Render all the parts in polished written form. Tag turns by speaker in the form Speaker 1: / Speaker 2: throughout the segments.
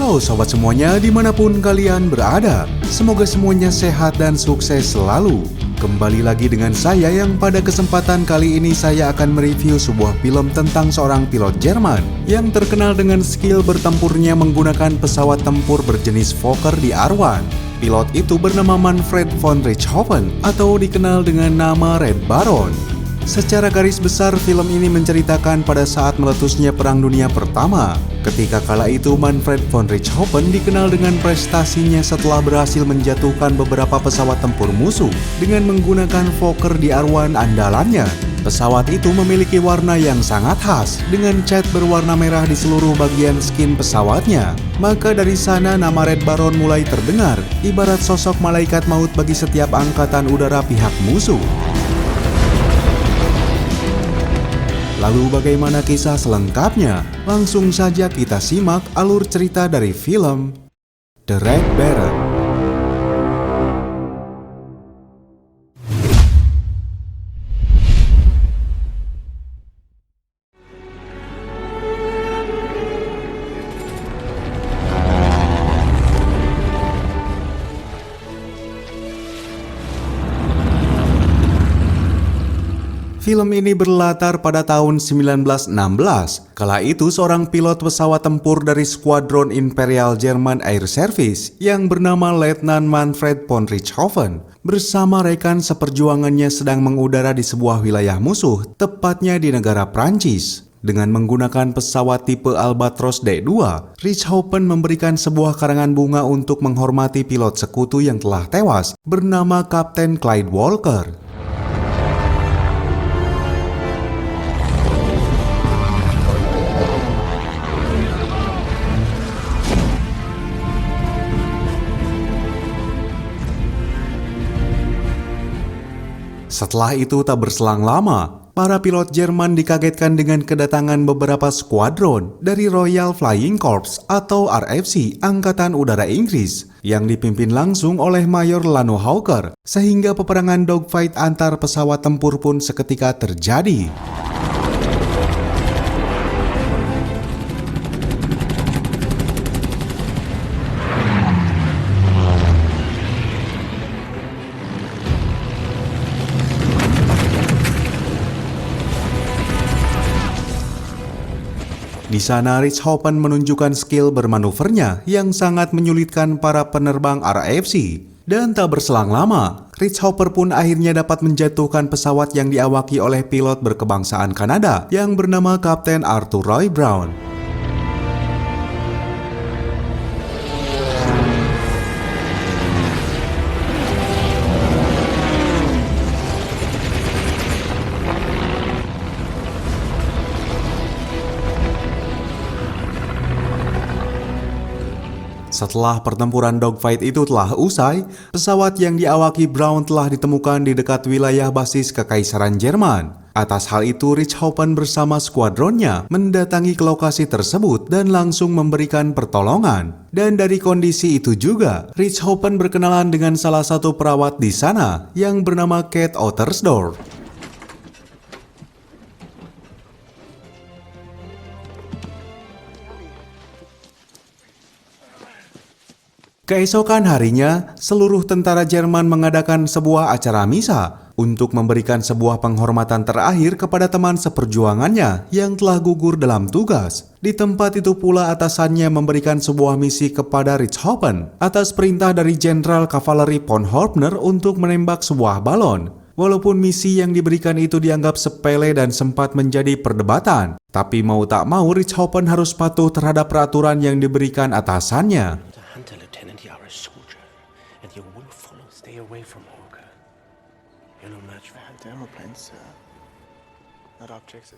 Speaker 1: Halo sobat semuanya dimanapun kalian berada, semoga semuanya sehat dan sukses selalu. Kembali lagi dengan saya yang pada kesempatan kali ini saya akan mereview sebuah film tentang seorang pilot Jerman yang terkenal dengan skill bertempurnya menggunakan pesawat tempur berjenis Fokker di R1. Pilot itu bernama Manfred von Richthofen atau dikenal dengan nama Red Baron. Secara garis besar, film ini menceritakan pada saat meletusnya Perang Dunia Pertama. Ketika kala itu, Manfred von Richthofen dikenal dengan prestasinya setelah berhasil menjatuhkan beberapa pesawat tempur musuh dengan menggunakan Fokker DR-1 andalannya. Pesawat itu memiliki warna yang sangat khas dengan cat berwarna merah di seluruh bagian skin pesawatnya. Maka dari sana nama Red Baron mulai terdengar, ibarat sosok malaikat maut bagi setiap angkatan udara pihak musuh. Lalu bagaimana kisah selengkapnya? Langsung saja kita simak alur cerita dari film The Red Baron. Film ini berlatar pada tahun 1916. Kala itu seorang pilot pesawat tempur dari skuadron Imperial German Air Service yang bernama Letnan Manfred von Richthofen bersama rekan seperjuangannya sedang mengudara di sebuah wilayah musuh, tepatnya di negara Prancis. Dengan menggunakan pesawat tipe Albatros D2, Richthofen memberikan sebuah karangan bunga untuk menghormati pilot sekutu yang telah tewas bernama Kapten Clyde Walker. Setelah itu tak berselang lama, para pilot Jerman dikagetkan dengan kedatangan beberapa skuadron dari Royal Flying Corps atau RFC Angkatan Udara Inggris yang dipimpin langsung oleh Mayor Lano Hawker, sehingga peperangan dogfight antar pesawat tempur pun seketika terjadi. Di sana Richthofen menunjukkan skill bermanuvernya yang sangat menyulitkan para penerbang RFC. Dan tak berselang lama, Richthofen pun akhirnya dapat menjatuhkan pesawat yang diawaki oleh pilot berkebangsaan Kanada yang bernama Kapten Arthur Roy Brown. Setelah pertempuran dogfight itu telah usai, pesawat yang diawaki Brown telah ditemukan di dekat wilayah basis Kekaisaran Jerman. Atas hal itu, Richthofen bersama skuadronnya mendatangi ke lokasi tersebut dan langsung memberikan pertolongan. Dan dari kondisi itu juga, Richthofen berkenalan dengan salah satu perawat di sana yang bernama Kate Ottersdorf. Keesokan harinya, seluruh tentara Jerman mengadakan sebuah acara misa untuk memberikan sebuah penghormatan terakhir kepada teman seperjuangannya yang telah gugur dalam tugas. Di tempat itu pula atasannya memberikan sebuah misi kepada Richthofen atas perintah dari Jenderal Kavaleri von Horpner untuk menembak sebuah balon. Walaupun misi yang diberikan itu dianggap sepele dan sempat menjadi perdebatan, tapi mau tak mau Richthofen harus patuh terhadap peraturan yang diberikan atasannya.
Speaker 2: You will follow. Stay away from Hawker. You're no match for him.
Speaker 3: Aeroplane, sir.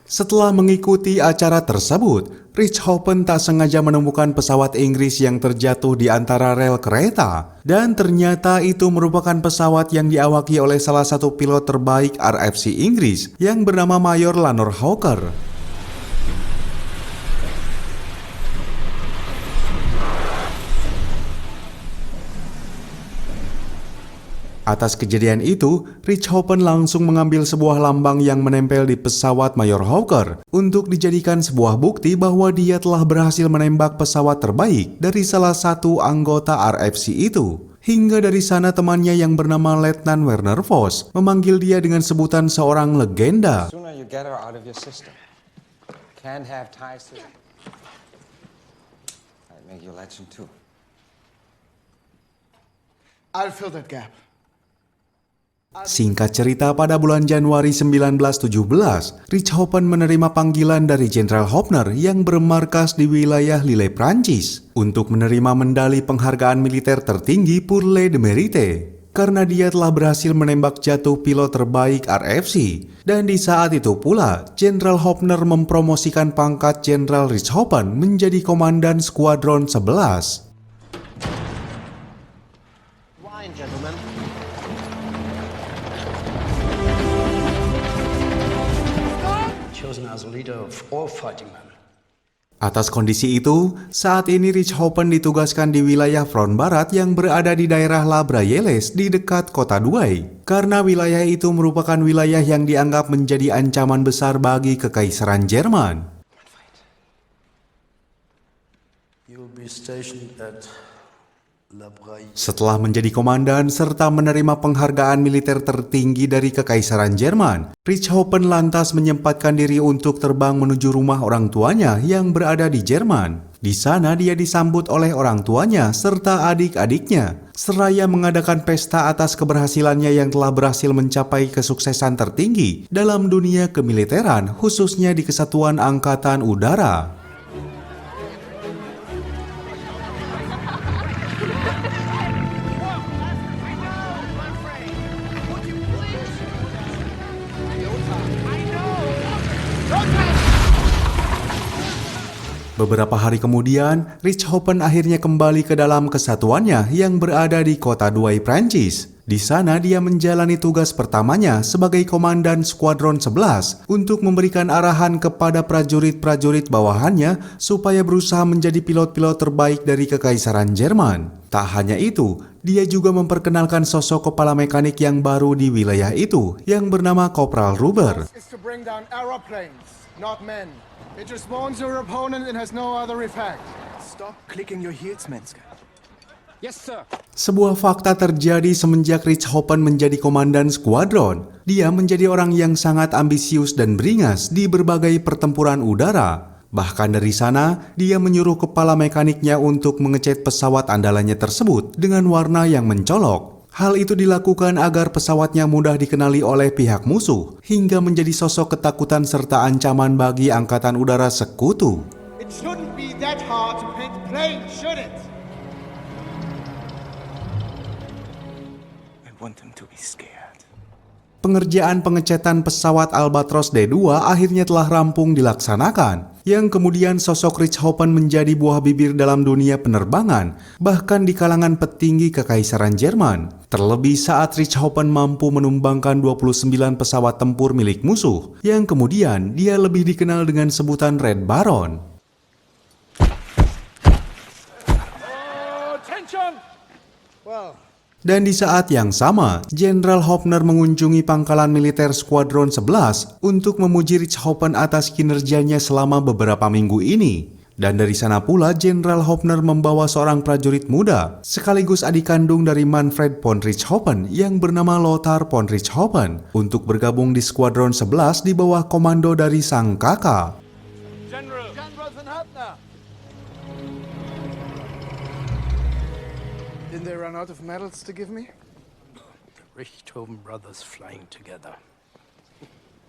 Speaker 1: Setelah mengikuti acara tersebut, Richthofen tak sengaja menemukan pesawat Inggris yang terjatuh di antara rel kereta. Dan ternyata itu merupakan pesawat yang diawaki oleh salah satu pilot terbaik RFC Inggris yang bernama Mayor Lanor Hawker. Atas kejadian itu, Richthofen langsung mengambil sebuah lambang yang menempel di pesawat Mayor Hawker untuk dijadikan sebuah bukti bahwa dia telah berhasil menembak pesawat terbaik dari salah satu anggota RFC itu. Hingga dari sana temannya yang bernama Letnan Werner Voss memanggil dia dengan sebutan seorang legenda.
Speaker 2: I'll fill that gap.
Speaker 1: Singkat cerita, pada bulan Januari 1917, Richthofen menerima panggilan dari Jenderal Hopner yang bermarkas di wilayah Lille, Prancis, untuk menerima mendali penghargaan militer tertinggi pour le mérite, karena dia telah berhasil menembak jatuh pilot terbaik RFC. Dan di saat itu pula, Jenderal Hopner mempromosikan pangkat Jenderal Richthofen menjadi Komandan Skuadron 11.
Speaker 2: Wine, gentlemen.
Speaker 1: Atas kondisi itu, saat ini Richthofen ditugaskan di wilayah front barat yang berada di daerah La Brailleles di dekat kota Douai, karena wilayah itu merupakan wilayah yang dianggap menjadi ancaman besar bagi Kekaisaran Jerman. Setelah menjadi komandan serta menerima penghargaan militer tertinggi dari Kekaisaran Jerman, Richthofen lantas menyempatkan diri untuk terbang menuju rumah orang tuanya yang berada di Jerman. Di sana dia disambut oleh orang tuanya serta adik-adiknya, seraya mengadakan pesta atas keberhasilannya yang telah berhasil mencapai kesuksesan tertinggi dalam dunia kemiliteran, khususnya di Kesatuan Angkatan Udara. Beberapa hari kemudian, Richthofen akhirnya kembali ke dalam kesatuannya yang berada di kota Douai, Prancis. Di sana dia menjalani tugas pertamanya sebagai Komandan Skuadron 11 untuk memberikan arahan kepada prajurit-prajurit bawahannya supaya berusaha menjadi pilot-pilot terbaik dari Kekaisaran Jerman. Tak hanya itu, dia juga memperkenalkan sosok kepala mekanik yang baru di wilayah itu yang bernama Kopral Ruber.
Speaker 2: It respawns your opponent and has no other effect. Stop clicking your heels, Menske. Yes, sir.
Speaker 1: Sebuah fakta terjadi semenjak Richthofen menjadi komandan skuadron. Dia menjadi orang yang sangat ambisius dan beringas di berbagai pertempuran udara. Bahkan dari sana, dia menyuruh kepala mekaniknya untuk mengecat pesawat andalannya tersebut dengan warna yang mencolok. Hal itu dilakukan agar pesawatnya mudah dikenali oleh pihak musuh, hingga menjadi sosok ketakutan serta ancaman bagi Angkatan Udara Sekutu.
Speaker 2: It shouldn't be that hard to paint a plane, should it? I want them to be scared.
Speaker 1: Pengerjaan pengecatan pesawat Albatros D2 akhirnya telah rampung dilaksanakan, yang kemudian sosok Richthofen menjadi buah bibir dalam dunia penerbangan, bahkan di kalangan petinggi Kekaisaran Jerman. Terlebih saat Richthofen mampu menumbangkan 29 pesawat tempur milik musuh, yang kemudian dia lebih dikenal dengan sebutan Red Baron. Dan di saat yang sama, Jenderal Hopner mengunjungi pangkalan militer Skuadron 11 untuk memuji Richthofen atas kinerjanya selama beberapa minggu ini. Dan dari sana pula Jenderal Hopner membawa seorang prajurit muda, sekaligus adik kandung dari Manfred von Richthofen yang bernama Lothar von Richthofen, untuk bergabung di Skuadron 11 di bawah komando dari sang kakak.
Speaker 2: General von Hopner. Didn't they run out of medals to give me?
Speaker 3: The Richthofen brothers flying together.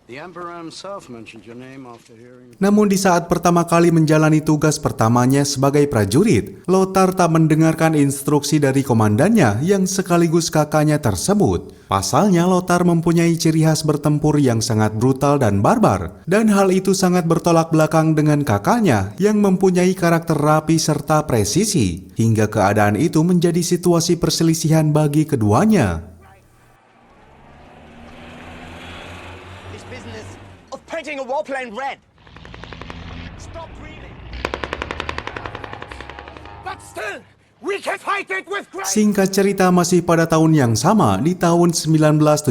Speaker 3: The Emperor himself mentioned your name after hearing.
Speaker 1: Namun di saat pertama kali menjalani tugas pertamanya sebagai prajurit, Lothar tak mendengarkan instruksi dari komandannya yang sekaligus kakaknya tersebut. Pasalnya Lothar mempunyai ciri khas bertempur yang sangat brutal dan barbar, dan hal itu sangat bertolak belakang dengan kakaknya yang mempunyai karakter rapi serta presisi, hingga keadaan itu menjadi situasi perselisihan bagi keduanya.
Speaker 4: Painting a warplane red. Stop breathing.
Speaker 2: But still, we can fight it with grace.
Speaker 1: Singkat cerita, masih pada tahun yang sama, di tahun 1917,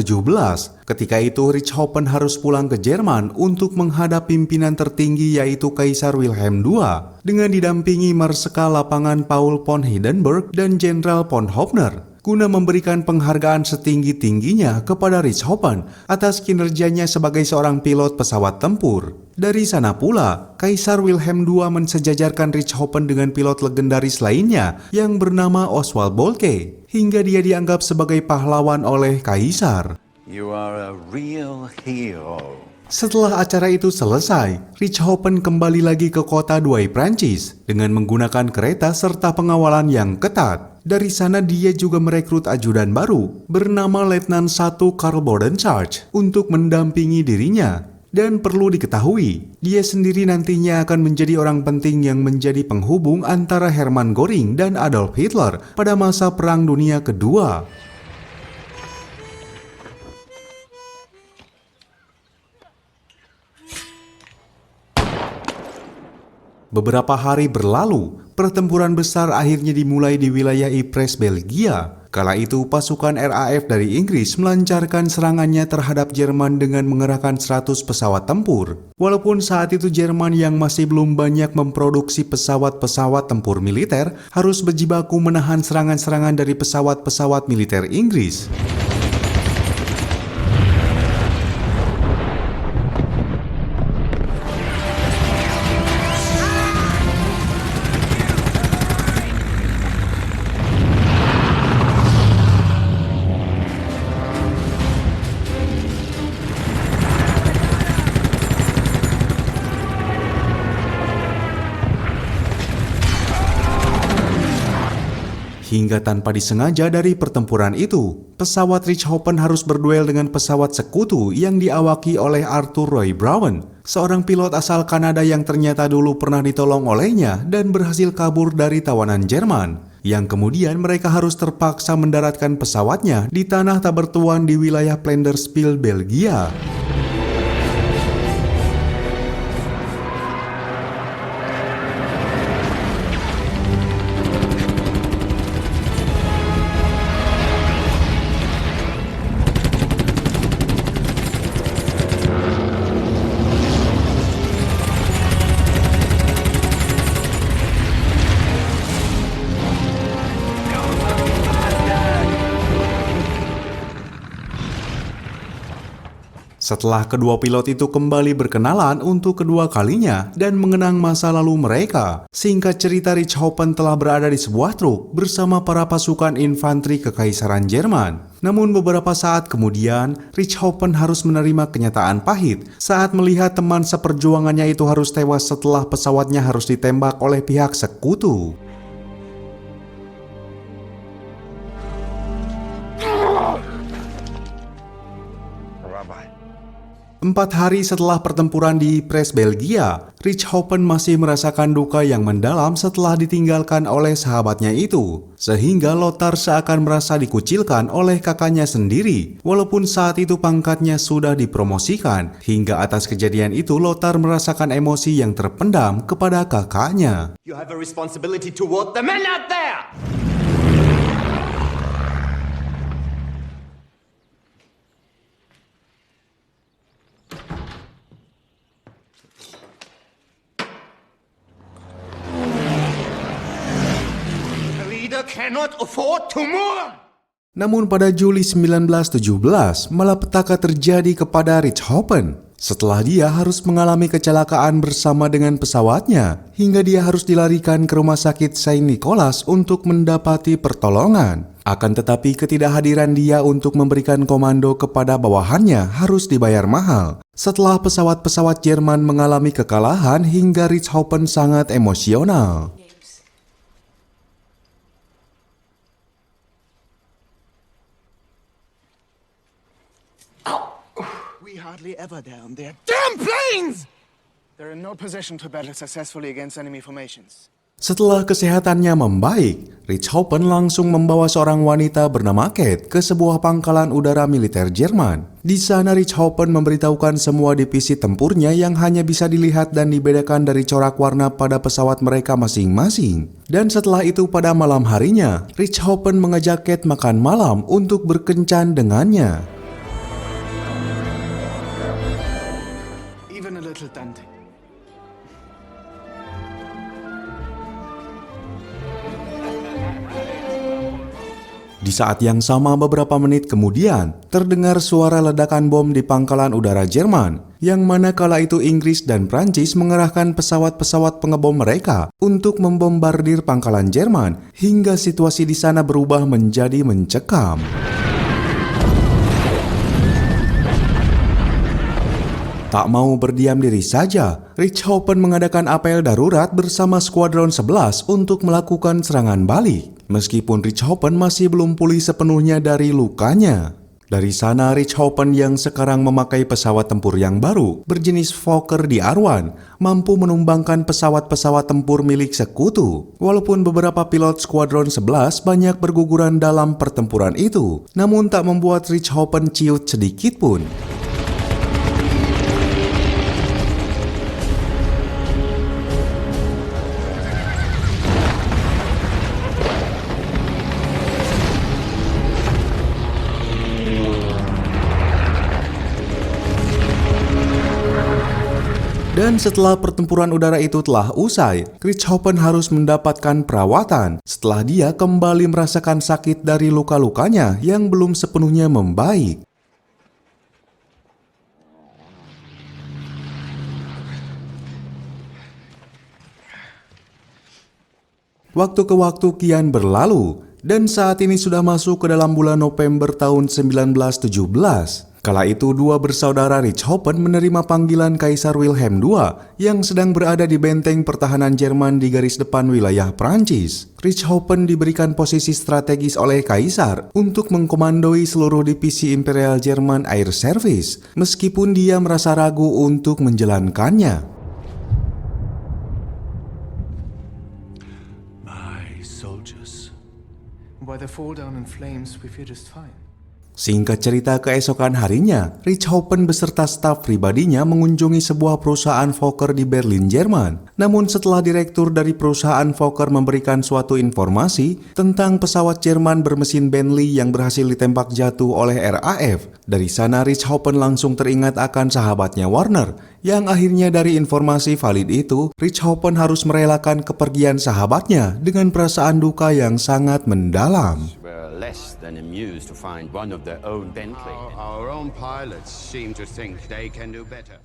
Speaker 1: ketika itu Richthofen harus pulang ke Jerman untuk menghadap pimpinan tertinggi yaitu Kaisar Wilhelm II dengan didampingi Marsekal Lapangan Paul von Hindenburg dan Jenderal von Hofner, guna memberikan penghargaan setinggi-tingginya kepada Richthofen atas kinerjanya sebagai seorang pilot pesawat tempur. Dari sana pula, Kaisar Wilhelm II mensejajarkan Richthofen dengan pilot legendaris lainnya yang bernama Oswald Boelcke, hingga dia dianggap sebagai pahlawan oleh Kaisar.
Speaker 4: You are a real hero.
Speaker 1: Setelah acara itu selesai, Richthofen kembali lagi ke kota Douai, Prancis dengan menggunakan kereta serta pengawalan yang ketat. Dari sana dia juga merekrut ajudan baru bernama Letnan 1 Karl Bodenschardt untuk mendampingi dirinya. Dan perlu diketahui, dia sendiri nantinya akan menjadi orang penting yang menjadi penghubung antara Hermann Göring dan Adolf Hitler pada masa Perang Dunia Kedua. Beberapa hari berlalu, pertempuran besar akhirnya dimulai di wilayah Ypres, Belgia. Kala itu pasukan RAF dari Inggris melancarkan serangannya terhadap Jerman dengan mengerahkan 100 pesawat tempur. Walaupun saat itu Jerman yang masih belum banyak memproduksi pesawat-pesawat tempur militer harus berjibaku menahan serangan-serangan dari pesawat-pesawat militer Inggris. Hingga tanpa disengaja dari pertempuran itu, pesawat Richthofen harus berduel dengan pesawat sekutu yang diawaki oleh Arthur Roy Brown, seorang pilot asal Kanada yang ternyata dulu pernah ditolong olehnya dan berhasil kabur dari tawanan Jerman, yang kemudian mereka harus terpaksa mendaratkan pesawatnya di tanah tak bertuan di wilayah Flanderspil, Belgia. Setelah kedua pilot itu kembali berkenalan untuk kedua kalinya dan mengenang masa lalu mereka, singkat cerita Richthofen telah berada di sebuah truk bersama para pasukan infanteri Kekaisaran Jerman. Namun beberapa saat kemudian, Richthofen harus menerima kenyataan pahit saat melihat teman seperjuangannya itu harus tewas setelah pesawatnya harus ditembak oleh pihak sekutu. 4 hari setelah pertempuran di Ypres, Belgia, Richthofen masih merasakan duka yang mendalam setelah ditinggalkan oleh sahabatnya itu. Sehingga Lothar seakan merasa dikucilkan oleh kakaknya sendiri, walaupun saat itu pangkatnya sudah dipromosikan. Hingga atas kejadian itu Lothar merasakan emosi yang terpendam kepada kakaknya.
Speaker 4: You have a responsibility toward the men out there! Cannot afford to move.
Speaker 1: Namun pada Juli 1917, malapetaka terjadi kepada Richthofen. Setelah dia harus mengalami kecelakaan bersama dengan pesawatnya, hingga dia harus dilarikan ke rumah sakit Saint Nicholas untuk mendapati pertolongan. Akan tetapi ketidakhadiran dia untuk memberikan komando kepada bawahannya harus dibayar mahal. Setelah pesawat-pesawat Jerman mengalami kekalahan hingga Richthofen sangat emosional.
Speaker 2: We hardly ever down their damn planes! They're in no position to battle successfully against enemy formations.
Speaker 1: Setelah kesehatannya membaik, Richthofen langsung membawa seorang wanita bernama Kate ke sebuah pangkalan udara militer Jerman. Di sana Richthofen memberitahukan semua divisi tempurnya yang hanya bisa dilihat dan dibedakan dari corak warna pada pesawat mereka masing-masing. Dan setelah itu pada malam harinya, Richthofen mengajak Kate makan malam untuk berkencan dengannya.
Speaker 2: Even a little Dante.
Speaker 1: Di saat yang sama beberapa menit kemudian, terdengar suara ledakan bom di pangkalan udara Jerman, yang mana kala itu Inggris dan Prancis mengerahkan pesawat-pesawat pengebom mereka untuk membombardir pangkalan Jerman, hingga situasi di sana berubah menjadi mencekam. Tak mau berdiam diri saja, Richthofen mengadakan apel darurat bersama Skuadron 11 untuk melakukan serangan balik. Meskipun Richthofen masih belum pulih sepenuhnya dari lukanya. Dari sana Richthofen yang sekarang memakai pesawat tempur yang baru berjenis Fokker di Arwan mampu menumbangkan pesawat-pesawat tempur milik sekutu. Walaupun beberapa pilot Skuadron 11 banyak berguguran dalam pertempuran itu, namun tak membuat Richthofen ciut sedikit pun. Dan setelah pertempuran udara itu telah usai, Richthofen harus mendapatkan perawatan setelah dia kembali merasakan sakit dari luka-lukanya yang belum sepenuhnya membaik. Waktu ke waktu kian berlalu, dan saat ini sudah masuk ke dalam bulan November tahun 1917. Kala itu dua bersaudara Richthofen menerima panggilan Kaisar Wilhelm II yang sedang berada di benteng pertahanan Jerman di garis depan wilayah Prancis. Richthofen diberikan posisi strategis oleh Kaisar untuk mengkomandoi seluruh divisi Imperial German Air Service, meskipun dia merasa ragu untuk menjalankannya.
Speaker 2: My soldiers. Why they fall down in flames, we feel just fine.
Speaker 1: Singkat cerita, keesokan harinya, Richthofen beserta staf pribadinya mengunjungi sebuah perusahaan Fokker di Berlin, Jerman. Namun setelah direktur dari perusahaan Fokker memberikan suatu informasi tentang pesawat Jerman bermesin Bentley yang berhasil ditembak jatuh oleh RAF, dari sana Richthofen langsung teringat akan sahabatnya Warner, yang akhirnya dari informasi valid itu, Richthofen harus merelakan kepergian sahabatnya dengan perasaan duka yang sangat mendalam.
Speaker 5: Less than amused to find one of their own Bentley.
Speaker 3: Our own pilots seem to think they can do better.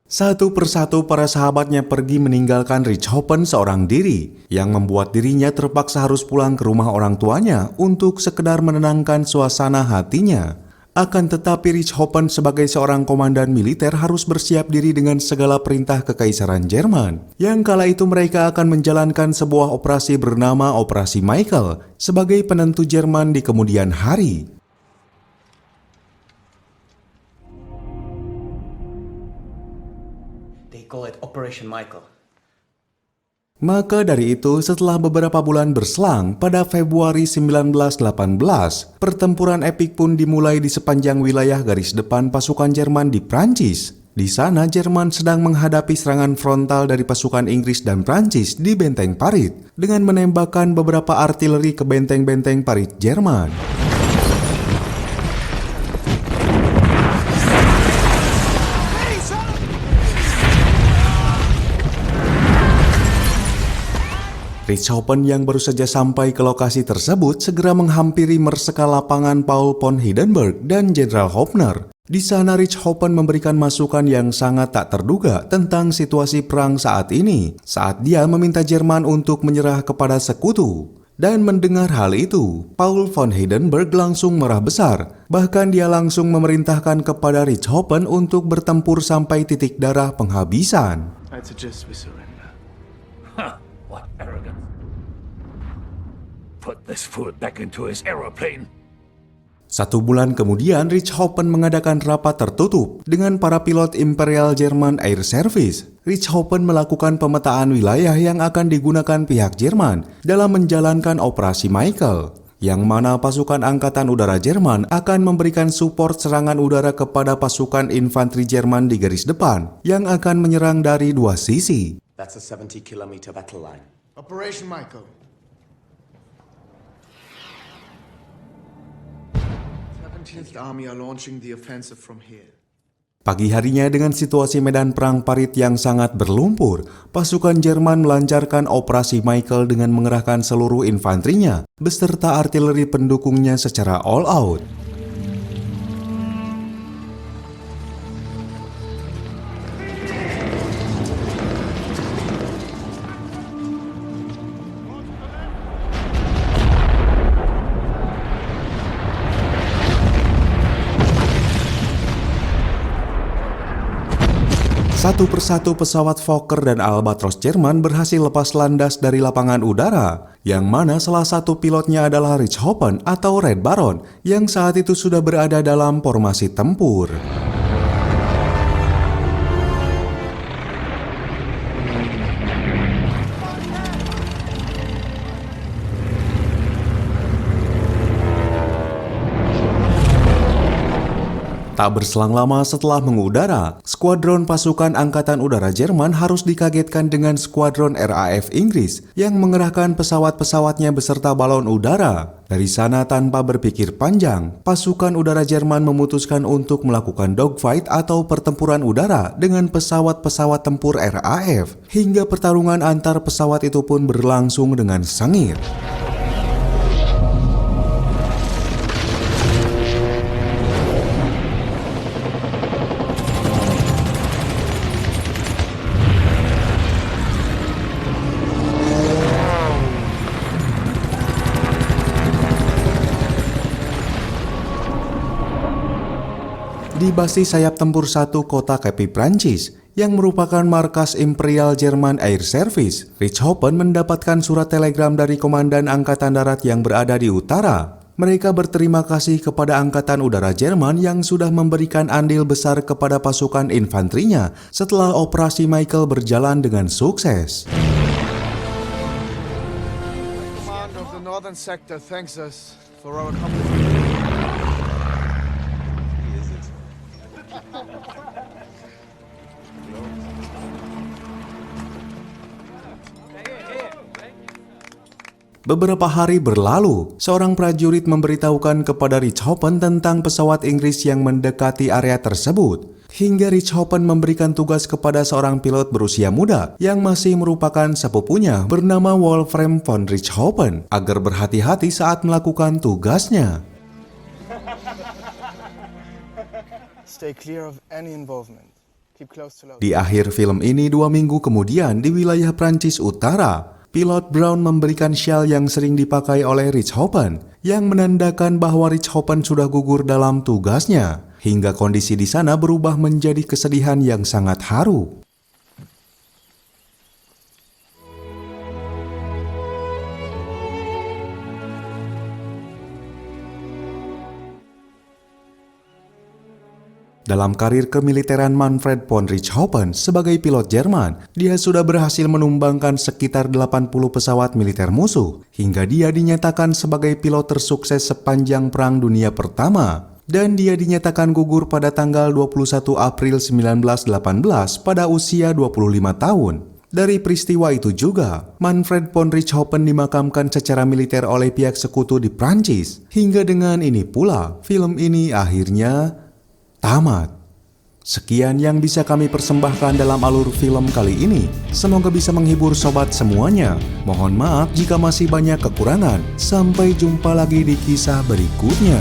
Speaker 1: Satu persatu para sahabatnya pergi meninggalkan Richthofen seorang diri, yang membuat dirinya terpaksa harus pulang ke rumah orang tuanya untuk sekedar menenangkan suasana hatinya. Akan tetapi Richthofen sebagai seorang komandan militer harus bersiap diri dengan segala perintah kekaisaran Jerman, yang kala itu mereka akan menjalankan sebuah operasi bernama Operasi Michael sebagai penentu Jerman di kemudian hari.
Speaker 6: They call it Operation Michael.
Speaker 1: Maka dari itu, setelah beberapa bulan berselang, pada Februari 1918, pertempuran epik pun dimulai di sepanjang wilayah garis depan pasukan Jerman di Prancis. Di sana, Jerman sedang menghadapi serangan frontal dari pasukan Inggris dan Prancis di benteng parit, dengan menembakkan beberapa artileri ke benteng-benteng parit Jerman. Richthofen yang baru saja sampai ke lokasi tersebut segera menghampiri Merseka lapangan Paul von Hindenburg dan Jenderal Hofner. Di sana Richthofen memberikan masukan yang sangat tak terduga tentang situasi perang saat ini, saat dia meminta Jerman untuk menyerah kepada sekutu. Dan mendengar hal itu, Paul von Hindenburg langsung marah besar. Bahkan dia langsung memerintahkan kepada Richthofen untuk bertempur sampai titik darah penghabisan.
Speaker 2: I'd suggest we surrender.
Speaker 7: What arrogance. Put this fool back into his aeroplane.
Speaker 1: 1 bulan kemudian, Richthofen mengadakan rapat tertutup dengan para pilot Imperial German Air Service. Richthofen melakukan pemetaan wilayah yang akan digunakan pihak Jerman dalam menjalankan Operasi Michael, yang mana pasukan Angkatan Udara Jerman akan memberikan support serangan udara kepada pasukan infanteri Jerman di garis depan yang akan menyerang dari 2 sisi.
Speaker 6: That's a 70-kilometer battle line.
Speaker 2: Operation Michael. 17th Army are launching the offensive from here.
Speaker 1: Pagi harinya dengan situasi medan perang parit yang sangat berlumpur, pasukan Jerman melancarkan Operasi Michael dengan mengerahkan seluruh infanterinya beserta artileri pendukungnya secara all out. Satu persatu pesawat Fokker dan Albatros Jerman berhasil lepas landas dari lapangan udara, yang mana salah satu pilotnya adalah Richthofen atau Red Baron, yang saat itu sudah berada dalam formasi tempur. Tak berselang lama setelah mengudara, skuadron pasukan Angkatan Udara Jerman harus dikagetkan dengan skuadron RAF Inggris yang mengerahkan pesawat-pesawatnya beserta balon udara. Dari sana tanpa berpikir panjang, pasukan udara Jerman memutuskan untuk melakukan dogfight atau pertempuran udara dengan pesawat-pesawat tempur RAF, hingga pertarungan antar pesawat itu pun berlangsung dengan sengit. Di basis sayap tempur 1 kota Cape Prancis, yang merupakan markas Imperial German Air Service, Richthofen mendapatkan surat telegram dari Komandan Angkatan Darat yang berada di utara. Mereka berterima kasih kepada Angkatan Udara Jerman yang sudah memberikan andil besar kepada pasukan infanterinya setelah Operasi Michael berjalan dengan sukses.
Speaker 2: Command of the Northern Sector thanks us for our accomplishment.
Speaker 1: Beberapa hari berlalu, seorang prajurit memberitahukan kepada Richthofen tentang pesawat Inggris yang mendekati area tersebut. Hingga Richthofen memberikan tugas kepada seorang pilot berusia muda yang masih merupakan sepupunya bernama Wolfram von Richthofen agar berhati-hati saat melakukan tugasnya.
Speaker 2: Stay clear of any involvement. Keep close to load.
Speaker 1: Di akhir film ini 2 minggu kemudian di wilayah Prancis Utara, pilot Brown memberikan syal yang sering dipakai oleh Richthofen, yang menandakan bahwa Richthofen sudah gugur dalam tugasnya, hingga kondisi di sana berubah menjadi kesedihan yang sangat haru. Dalam karir kemiliteran Manfred von Richthofen sebagai pilot Jerman, dia sudah berhasil menumbangkan sekitar 80 pesawat militer musuh, hingga dia dinyatakan sebagai pilot tersukses sepanjang Perang Dunia Pertama. Dan dia dinyatakan gugur pada tanggal 21 April 1918 pada usia 25 tahun. Dari peristiwa itu juga, Manfred von Richthofen dimakamkan secara militer oleh pihak sekutu di Prancis. Hingga dengan ini pula, film ini akhirnya tamat. Sekian yang bisa kami persembahkan dalam alur film kali ini. Semoga bisa menghibur sobat semuanya. Mohon maaf jika masih banyak kekurangan. Sampai jumpa lagi di kisah berikutnya.